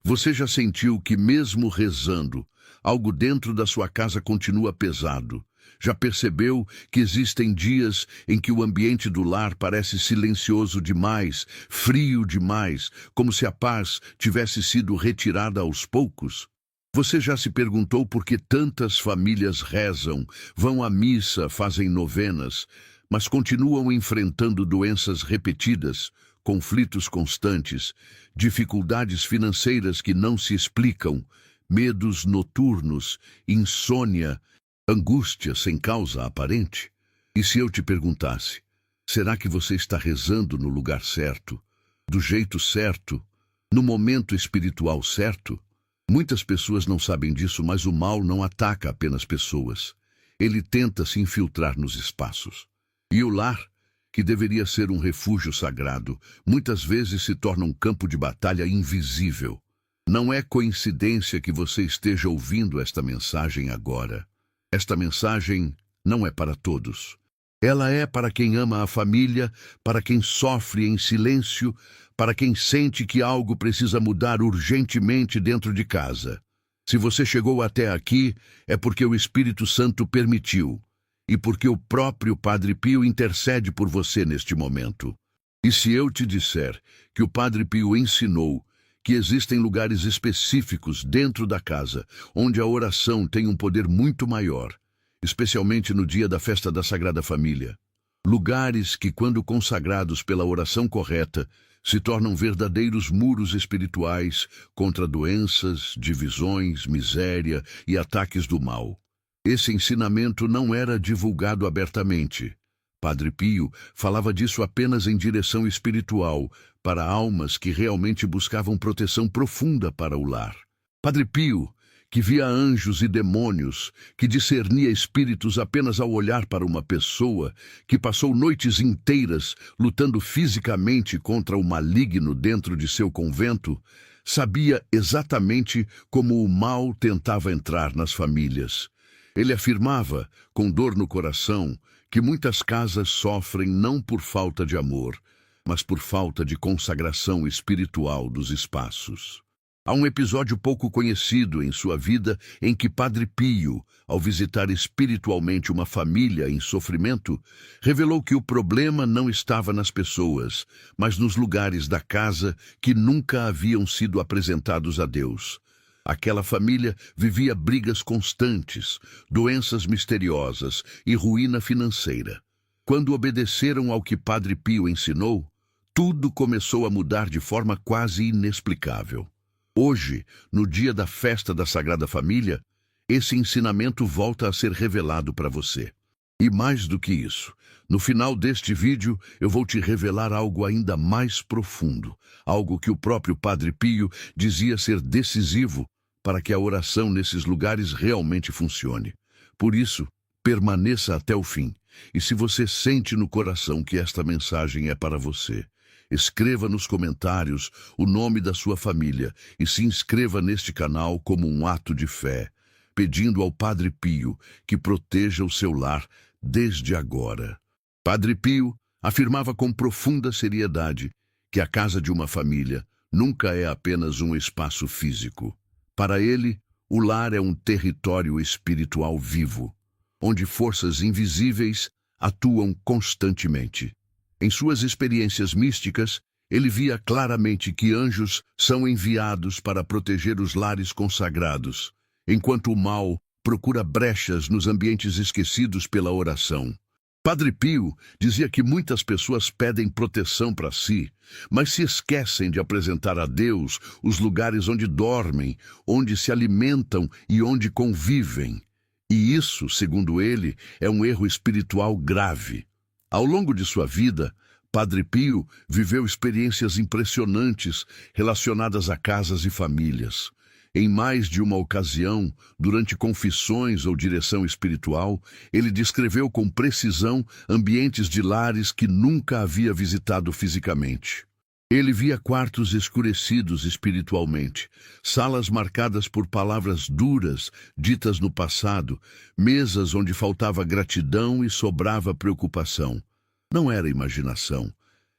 Você já sentiu que, mesmo rezando, algo dentro da sua casa continua pesado? Já percebeu que existem dias em que o ambiente do lar parece silencioso demais, frio demais, como se a paz tivesse sido retirada aos poucos? Você já se perguntou por que tantas famílias rezam, vão à missa, fazem novenas, mas continuam enfrentando doenças repetidas, conflitos constantes, dificuldades financeiras que não se explicam, medos noturnos, insônia, angústia sem causa aparente? E se eu te perguntasse, será que você está rezando no lugar certo, do jeito certo, no momento espiritual certo? Muitas pessoas não sabem disso, mas o mal não ataca apenas pessoas. Ele tenta se infiltrar nos espaços. E o lar, que deveria ser um refúgio sagrado, muitas vezes se torna um campo de batalha invisível. Não é coincidência que você esteja ouvindo esta mensagem agora. Esta mensagem não é para todos. Ela é para quem ama a família, para quem sofre em silêncio, para quem sente que algo precisa mudar urgentemente dentro de casa. Se você chegou até aqui, é porque o Espírito Santo permitiu, e porque o próprio Padre Pio intercede por você neste momento. E se eu te disser que o Padre Pio ensinou que existem lugares específicos dentro da casa, onde a oração tem um poder muito maior, especialmente no dia da festa da Sagrada Família. Lugares que, quando consagrados pela oração correta, se tornam verdadeiros muros espirituais contra doenças, divisões, miséria e ataques do mal. Esse ensinamento não era divulgado abertamente. Padre Pio falava disso apenas em direção espiritual, para almas que realmente buscavam proteção profunda para o lar. Padre Pio, que via anjos e demônios, que discernia espíritos apenas ao olhar para uma pessoa, que passou noites inteiras lutando fisicamente contra o maligno dentro de seu convento, sabia exatamente como o mal tentava entrar nas famílias. Ele afirmava, com dor no coração, que muitas casas sofrem não por falta de amor, mas por falta de consagração espiritual dos espaços. Há um episódio pouco conhecido em sua vida em que Padre Pio, ao visitar espiritualmente uma família em sofrimento, revelou que o problema não estava nas pessoas, mas nos lugares da casa que nunca haviam sido apresentados a Deus. Aquela família vivia brigas constantes, doenças misteriosas e ruína financeira. Quando obedeceram ao que Padre Pio ensinou, tudo começou a mudar de forma quase inexplicável. Hoje, no dia da festa da Sagrada Família, esse ensinamento volta a ser revelado para você. E mais do que isso, no final deste vídeo eu vou te revelar algo ainda mais profundo, algo que o próprio Padre Pio dizia ser decisivo para que a oração nesses lugares realmente funcione. Por isso, permaneça até o fim. E se você sente no coração que esta mensagem é para você, escreva nos comentários o nome da sua família e se inscreva neste canal como um ato de fé, pedindo ao Padre Pio que proteja o seu lar desde agora. Padre Pio afirmava com profunda seriedade que a casa de uma família nunca é apenas um espaço físico. Para ele, o lar é um território espiritual vivo, onde forças invisíveis atuam constantemente. Em suas experiências místicas, ele via claramente que anjos são enviados para proteger os lares consagrados, enquanto o mal procura brechas nos ambientes esquecidos pela oração. Padre Pio dizia que muitas pessoas pedem proteção para si, mas se esquecem de apresentar a Deus os lugares onde dormem, onde se alimentam e onde convivem. E isso, segundo ele, é um erro espiritual grave. Ao longo de sua vida, Padre Pio viveu experiências impressionantes relacionadas a casas e famílias. Em mais de uma ocasião, durante confissões ou direção espiritual, ele descreveu com precisão ambientes de lares que nunca havia visitado fisicamente. Ele via quartos escurecidos espiritualmente, salas marcadas por palavras duras ditas no passado, mesas onde faltava gratidão e sobrava preocupação. Não era imaginação,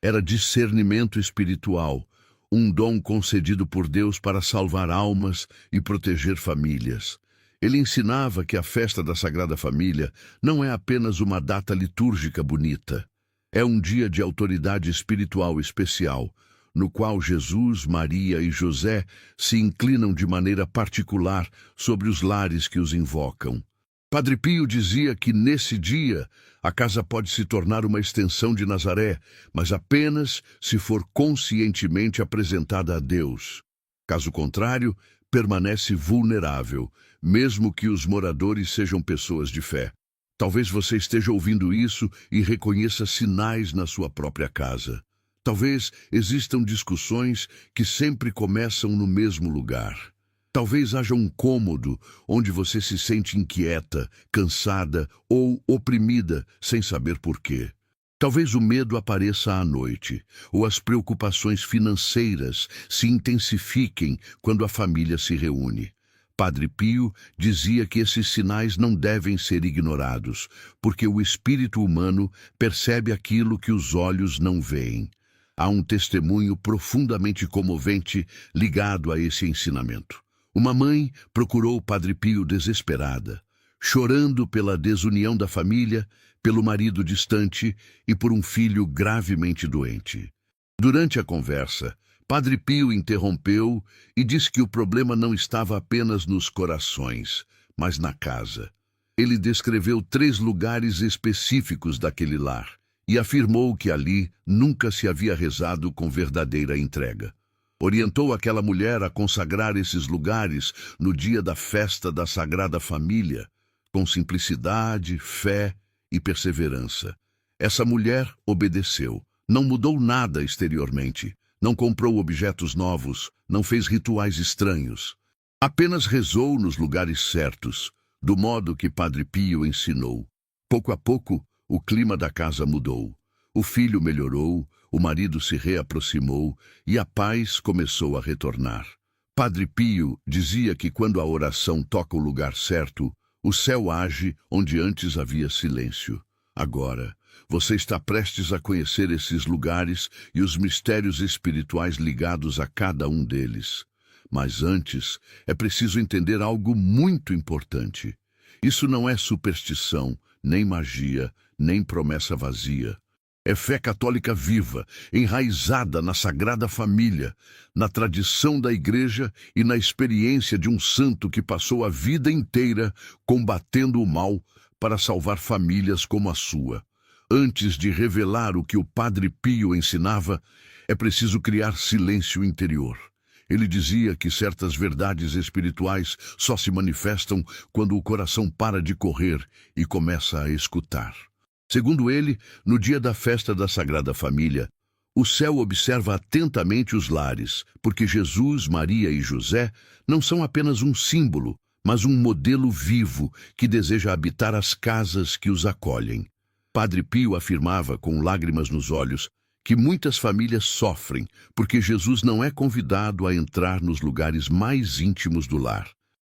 era discernimento espiritual, um dom concedido por Deus para salvar almas e proteger famílias. Ele ensinava que a festa da Sagrada Família não é apenas uma data litúrgica bonita. É um dia de autoridade espiritual especial, no qual Jesus, Maria e José se inclinam de maneira particular sobre os lares que os invocam. Padre Pio dizia que nesse dia a casa pode se tornar uma extensão de Nazaré, mas apenas se for conscientemente apresentada a Deus. Caso contrário, permanece vulnerável, mesmo que os moradores sejam pessoas de fé. Talvez você esteja ouvindo isso e reconheça sinais na sua própria casa. Talvez existam discussões que sempre começam no mesmo lugar. Talvez haja um cômodo onde você se sente inquieta, cansada ou oprimida sem saber por quê. Talvez o medo apareça à noite, ou as preocupações financeiras se intensifiquem quando a família se reúne. Padre Pio dizia que esses sinais não devem ser ignorados, porque o espírito humano percebe aquilo que os olhos não veem. Há um testemunho profundamente comovente ligado a esse ensinamento. Uma mãe procurou Padre Pio desesperada, chorando pela desunião da família, pelo marido distante e por um filho gravemente doente. Durante a conversa, Padre Pio interrompeu e disse que o problema não estava apenas nos corações, mas na casa. Ele descreveu 3 lugares específicos daquele lar e afirmou que ali nunca se havia rezado com verdadeira entrega. Orientou aquela mulher a consagrar esses lugares no dia da festa da Sagrada Família, com simplicidade, fé e perseverança. Essa mulher obedeceu, não mudou nada exteriormente, não comprou objetos novos, não fez rituais estranhos. Apenas rezou nos lugares certos, do modo que Padre Pio ensinou. Pouco a pouco, o clima da casa mudou. O filho melhorou, o marido se reaproximou e a paz começou a retornar. Padre Pio dizia que quando a oração toca o lugar certo, o céu age onde antes havia silêncio. Agora, você está prestes a conhecer esses lugares e os mistérios espirituais ligados a cada um deles. Mas antes, é preciso entender algo muito importante. Isso não é superstição, nem magia, nem promessa vazia. É fé católica viva, enraizada na Sagrada Família, na tradição da Igreja e na experiência de um santo que passou a vida inteira combatendo o mal para salvar famílias como a sua. Antes de revelar o que o Padre Pio ensinava, é preciso criar silêncio interior. Ele dizia que certas verdades espirituais só se manifestam quando o coração para de correr e começa a escutar. Segundo ele, no dia da festa da Sagrada Família, o céu observa atentamente os lares, porque Jesus, Maria e José não são apenas um símbolo, mas um modelo vivo que deseja habitar as casas que os acolhem. Padre Pio afirmava, com lágrimas nos olhos, que muitas famílias sofrem porque Jesus não é convidado a entrar nos lugares mais íntimos do lar.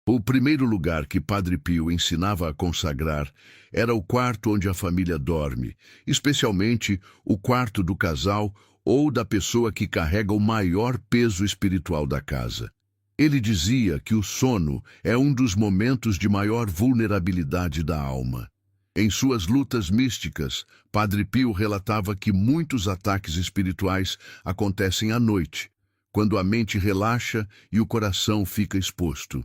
O primeiro lugar que Padre Pio ensinava a consagrar era o quarto onde a família dorme, especialmente o quarto do casal ou da pessoa que carrega o maior peso espiritual da casa. Ele dizia que o sono é um dos momentos de maior vulnerabilidade da alma. Em suas lutas místicas, Padre Pio relatava que muitos ataques espirituais acontecem à noite, quando a mente relaxa e o coração fica exposto.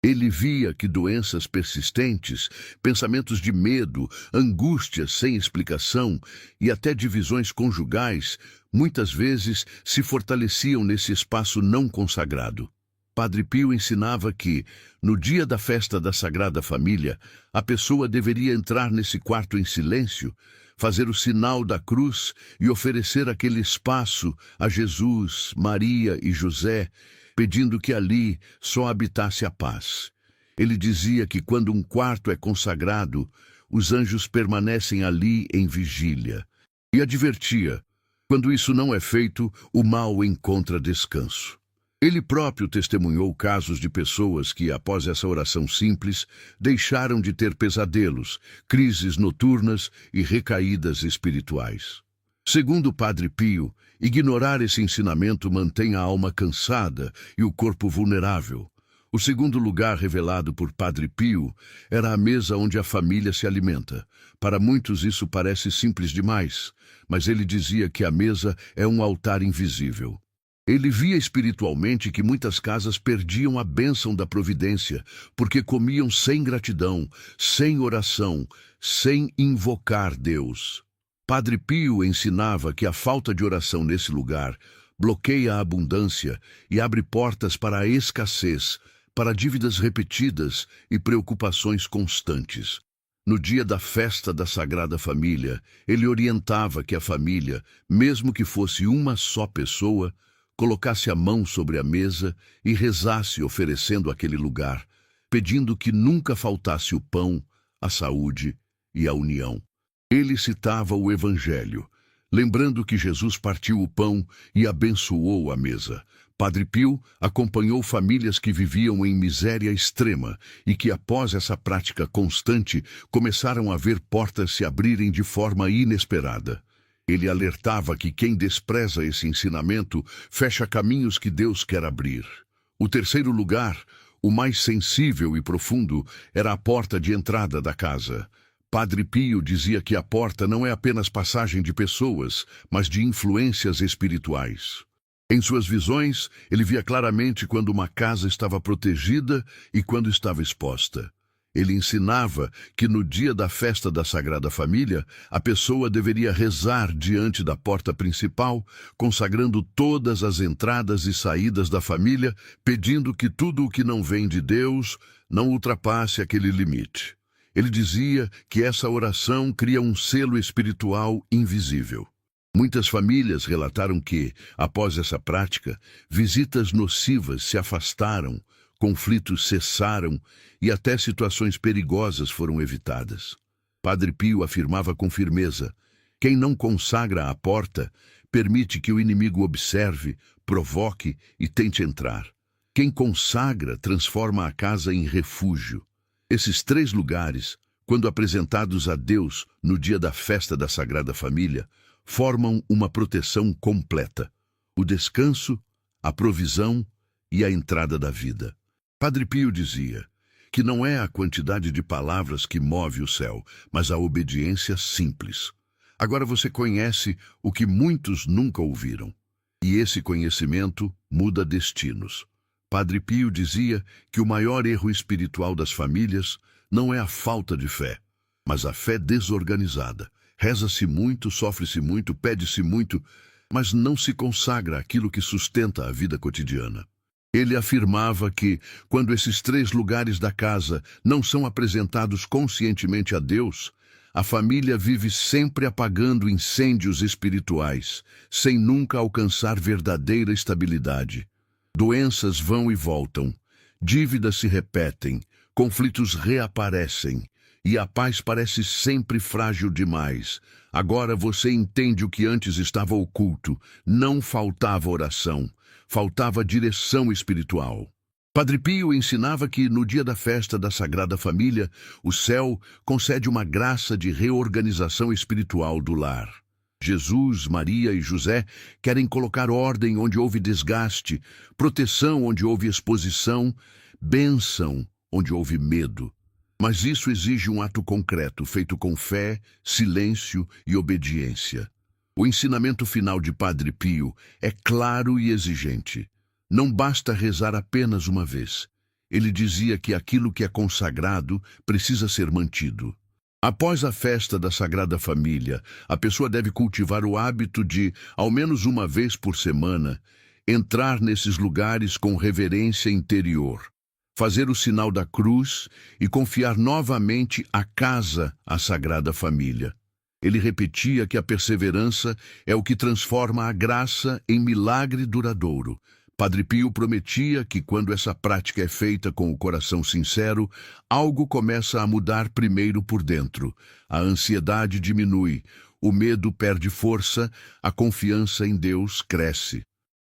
Ele via que doenças persistentes, pensamentos de medo, angústias sem explicação e até divisões conjugais, muitas vezes se fortaleciam nesse espaço não consagrado. Padre Pio ensinava que, no dia da festa da Sagrada Família, a pessoa deveria entrar nesse quarto em silêncio, fazer o sinal da cruz e oferecer aquele espaço a Jesus, Maria e José, pedindo que ali só habitasse a paz. Ele dizia que quando um quarto é consagrado, os anjos permanecem ali em vigília. E advertia, quando isso não é feito, o mal encontra descanso. Ele próprio testemunhou casos de pessoas que, após essa oração simples, deixaram de ter pesadelos, crises noturnas e recaídas espirituais. Segundo o Padre Pio, ignorar esse ensinamento mantém a alma cansada e o corpo vulnerável. O segundo lugar revelado por Padre Pio era a mesa onde a família se alimenta. Para muitos isso parece simples demais, mas ele dizia que a mesa é um altar invisível. Ele via espiritualmente que muitas casas perdiam a bênção da providência, porque comiam sem gratidão, sem oração, sem invocar Deus. Padre Pio ensinava que a falta de oração nesse lugar bloqueia a abundância e abre portas para a escassez, para dívidas repetidas e preocupações constantes. No dia da festa da Sagrada Família, ele orientava que a família, mesmo que fosse uma só pessoa, colocasse a mão sobre a mesa e rezasse oferecendo aquele lugar, pedindo que nunca faltasse o pão, a saúde e a união. Ele citava o Evangelho, lembrando que Jesus partiu o pão e abençoou a mesa. Padre Pio acompanhou famílias que viviam em miséria extrema e que, após essa prática constante, começaram a ver portas se abrirem de forma inesperada. Ele alertava que quem despreza esse ensinamento fecha caminhos que Deus quer abrir. O terceiro lugar, o mais sensível e profundo, era a porta de entrada da casa. Padre Pio dizia que a porta não é apenas passagem de pessoas, mas de influências espirituais. Em suas visões, ele via claramente quando uma casa estava protegida e quando estava exposta. Ele ensinava que no dia da festa da Sagrada Família, a pessoa deveria rezar diante da porta principal, consagrando todas as entradas e saídas da família, pedindo que tudo o que não vem de Deus não ultrapasse aquele limite. Ele dizia que essa oração cria um selo espiritual invisível. Muitas famílias relataram que, após essa prática, visitas nocivas se afastaram, conflitos cessaram e até situações perigosas foram evitadas. Padre Pio afirmava com firmeza: quem não consagra a porta, permite que o inimigo observe, provoque e tente entrar. Quem consagra transforma a casa em refúgio. Esses três lugares, quando apresentados a Deus no dia da festa da Sagrada Família, formam uma proteção completa: o descanso, a provisão e a entrada da vida. Padre Pio dizia que não é a quantidade de palavras que move o céu, mas a obediência simples. Agora você conhece o que muitos nunca ouviram, e esse conhecimento muda destinos. Padre Pio dizia que o maior erro espiritual das famílias não é a falta de fé, mas a fé desorganizada. Reza-se muito, sofre-se muito, pede-se muito, mas não se consagra aquilo que sustenta a vida cotidiana. Ele afirmava que, quando esses três lugares da casa não são apresentados conscientemente a Deus, a família vive sempre apagando incêndios espirituais, sem nunca alcançar verdadeira estabilidade. Doenças vão e voltam, dívidas se repetem, conflitos reaparecem, e a paz parece sempre frágil demais. Agora você entende o que antes estava oculto. Não faltava oração, faltava direção espiritual. Padre Pio ensinava que, no dia da festa da Sagrada Família, o céu concede uma graça de reorganização espiritual do lar. Jesus, Maria e José querem colocar ordem onde houve desgaste, proteção onde houve exposição, bênção onde houve medo. Mas isso exige um ato concreto, feito com fé, silêncio e obediência. O ensinamento final de Padre Pio é claro e exigente. Não basta rezar apenas uma vez. Ele dizia que aquilo que é consagrado precisa ser mantido. Após a festa da Sagrada Família, a pessoa deve cultivar o hábito de, ao menos uma vez por semana, entrar nesses lugares com reverência interior, fazer o sinal da cruz e confiar novamente a casa à Sagrada Família. Ele repetia que a perseverança é o que transforma a graça em milagre duradouro. Padre Pio prometia que, quando essa prática é feita com o coração sincero, algo começa a mudar primeiro por dentro. A ansiedade diminui, o medo perde força, a confiança em Deus cresce.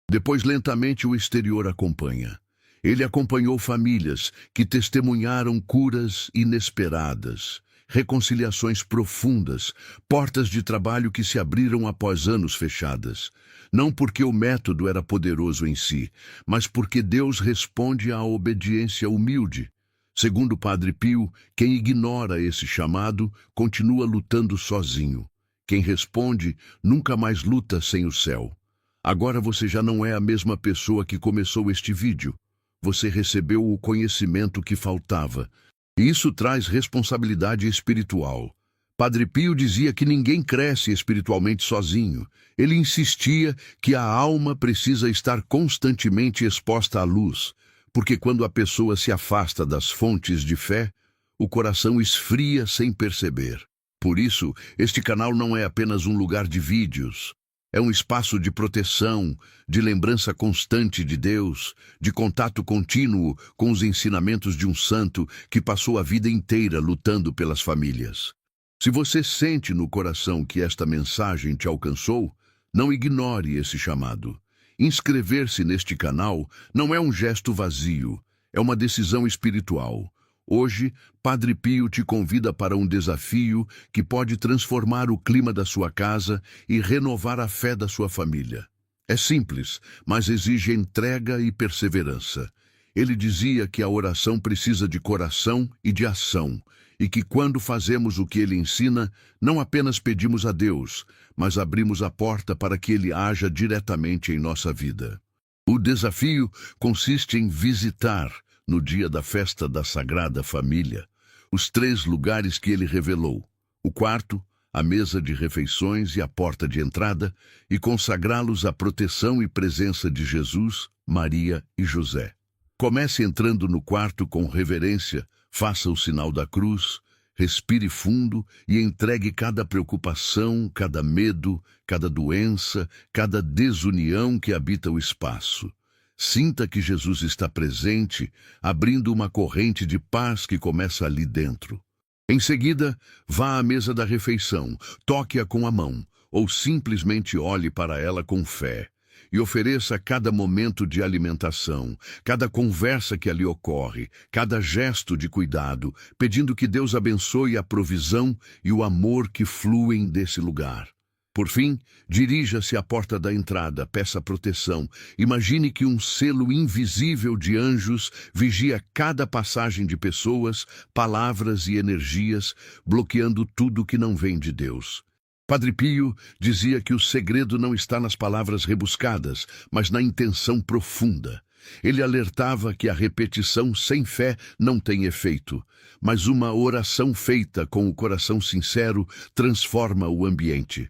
Depois, lentamente, o exterior acompanha. Ele acompanhou famílias que testemunharam curas inesperadas, reconciliações profundas, portas de trabalho que se abriram após anos fechadas. Não porque o método era poderoso em si, mas porque Deus responde à obediência humilde. Segundo Padre Pio, quem ignora esse chamado continua lutando sozinho. Quem responde nunca mais luta sem o céu. Agora você já não é a mesma pessoa que começou este vídeo. Você recebeu o conhecimento que faltava. E isso traz responsabilidade espiritual. Padre Pio dizia que ninguém cresce espiritualmente sozinho. Ele insistia que a alma precisa estar constantemente exposta à luz, porque quando a pessoa se afasta das fontes de fé, o coração esfria sem perceber. Por isso, este canal não é apenas um lugar de vídeos. É um espaço de proteção, de lembrança constante de Deus, de contato contínuo com os ensinamentos de um santo que passou a vida inteira lutando pelas famílias. Se você sente no coração que esta mensagem te alcançou, não ignore esse chamado. Inscrever-se neste canal não é um gesto vazio, é uma decisão espiritual. Hoje, Padre Pio te convida para um desafio que pode transformar o clima da sua casa e renovar a fé da sua família. É simples, mas exige entrega e perseverança. Ele dizia que a oração precisa de coração e de ação, e que quando fazemos o que ele ensina, não apenas pedimos a Deus, mas abrimos a porta para que ele haja diretamente em nossa vida. O desafio consiste em visitar, no dia da festa da Sagrada Família, os 3 lugares que ele revelou: o quarto, a mesa de refeições e a porta de entrada, e consagrá-los à proteção e presença de Jesus, Maria e José. Comece entrando no quarto com reverência, faça o sinal da cruz, respire fundo e entregue cada preocupação, cada medo, cada doença, cada desunião que habita o espaço. Sinta que Jesus está presente, abrindo uma corrente de paz que começa ali dentro. Em seguida, vá à mesa da refeição, toque-a com a mão, ou simplesmente olhe para ela com fé. E ofereça cada momento de alimentação, cada conversa que ali ocorre, cada gesto de cuidado, pedindo que Deus abençoe a provisão e o amor que fluem desse lugar. Por fim, dirija-se à porta da entrada, peça proteção. Imagine que um selo invisível de anjos vigia cada passagem de pessoas, palavras e energias, bloqueando tudo que não vem de Deus. Padre Pio dizia que o segredo não está nas palavras rebuscadas, mas na intenção profunda. Ele alertava que a repetição sem fé não tem efeito, mas uma oração feita com o coração sincero transforma o ambiente.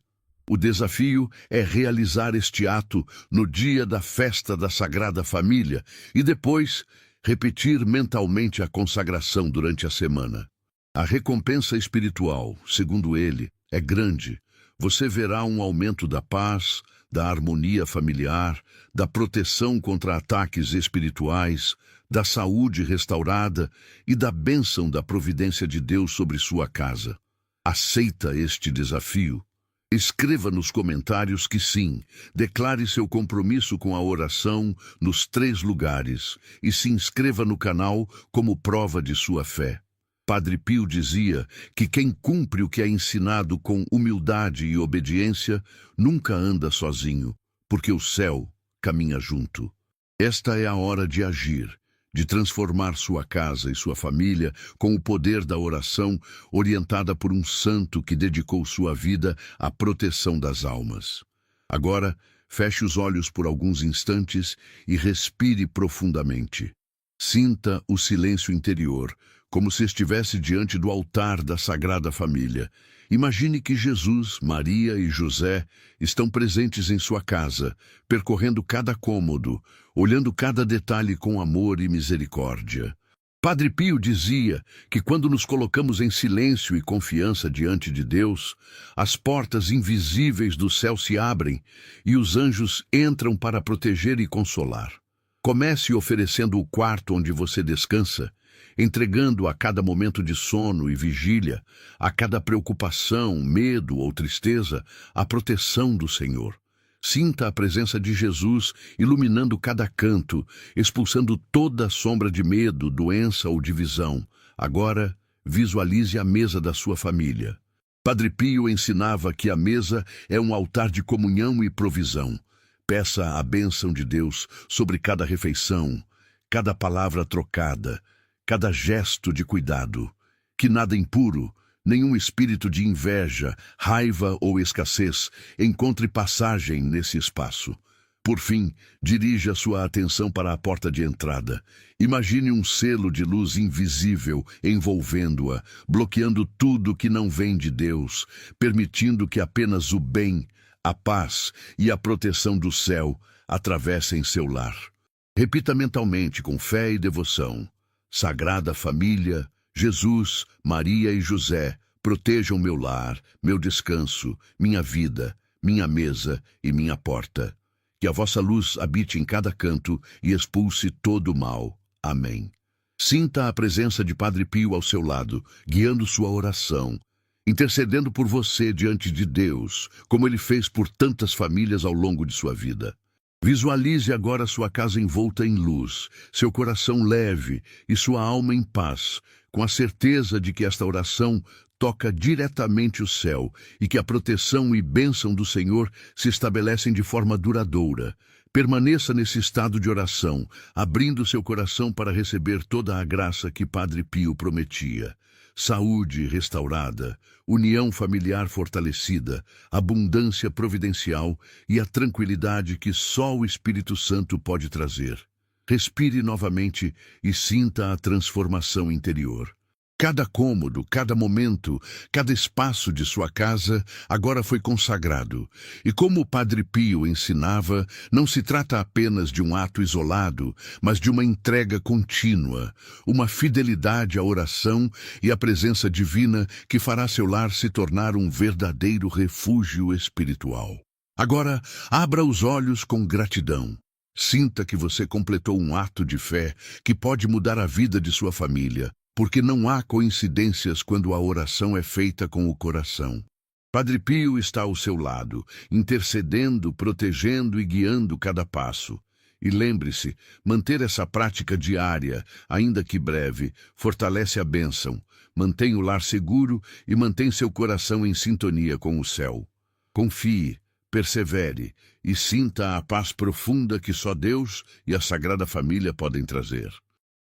O desafio é realizar este ato no dia da festa da Sagrada Família e depois repetir mentalmente a consagração durante a semana. A recompensa espiritual, segundo ele, é grande. Você verá um aumento da paz, da harmonia familiar, da proteção contra ataques espirituais, da saúde restaurada e da bênção da providência de Deus sobre sua casa. Aceita este desafio? Escreva nos comentários que sim, declare seu compromisso com a oração nos 3 lugares e se inscreva no canal como prova de sua fé. Padre Pio dizia que quem cumpre o que é ensinado com humildade e obediência nunca anda sozinho, porque o céu caminha junto. Esta é a hora de agir, de transformar sua casa e sua família com o poder da oração orientada por um santo que dedicou sua vida à proteção das almas. Agora, feche os olhos por alguns instantes e respire profundamente. Sinta o silêncio interior, como se estivesse diante do altar da Sagrada Família. Imagine que Jesus, Maria e José estão presentes em sua casa, percorrendo cada cômodo, olhando cada detalhe com amor e misericórdia. Padre Pio dizia que quando nos colocamos em silêncio e confiança diante de Deus, as portas invisíveis do céu se abrem e os anjos entram para proteger e consolar. Comece oferecendo o quarto onde você descansa, entregando a cada momento de sono e vigília, a cada preocupação, medo ou tristeza, a proteção do Senhor. Sinta a presença de Jesus iluminando cada canto, expulsando toda a sombra de medo, doença ou divisão. Agora, visualize a mesa da sua família. Padre Pio ensinava que a mesa é um altar de comunhão e provisão. Peça a bênção de Deus sobre cada refeição, cada palavra trocada, cada gesto de cuidado. Que nada impuro, nenhum espírito de inveja, raiva ou escassez encontre passagem nesse espaço. Por fim, dirija sua atenção para a porta de entrada. Imagine um selo de luz invisível envolvendo-a, bloqueando tudo que não vem de Deus, permitindo que apenas o bem, a paz e a proteção do céu atravessem seu lar. Repita mentalmente com fé e devoção: Sagrada Família, Jesus, Maria e José, protejam meu lar, meu descanso, minha vida, minha mesa e minha porta. Que a vossa luz habite em cada canto e expulse todo o mal. Amém. Sinta a presença de Padre Pio ao seu lado, guiando sua oração, intercedendo por você diante de Deus, como ele fez por tantas famílias ao longo de sua vida. Visualize agora sua casa envolta em luz, seu coração leve e sua alma em paz, com a certeza de que esta oração toca diretamente o céu e que a proteção e bênção do Senhor se estabelecem de forma duradoura. Permaneça nesse estado de oração, abrindo seu coração para receber toda a graça que Padre Pio prometia. Saúde restaurada, união familiar fortalecida, abundância providencial e a tranquilidade que só o Espírito Santo pode trazer. Respire novamente e sinta a transformação interior. Cada cômodo, cada momento, cada espaço de sua casa agora foi consagrado. E como o Padre Pio ensinava, não se trata apenas de um ato isolado, mas de uma entrega contínua, uma fidelidade à oração e à presença divina que fará seu lar se tornar um verdadeiro refúgio espiritual. Agora, abra os olhos com gratidão. Sinta que você completou um ato de fé que pode mudar a vida de sua família, porque não há coincidências quando a oração é feita com o coração. Padre Pio está ao seu lado, intercedendo, protegendo e guiando cada passo. E lembre-se, manter essa prática diária, ainda que breve, fortalece a bênção, mantém o lar seguro e mantém seu coração em sintonia com o céu. Confie, persevere e sinta a paz profunda que só Deus e a Sagrada Família podem trazer.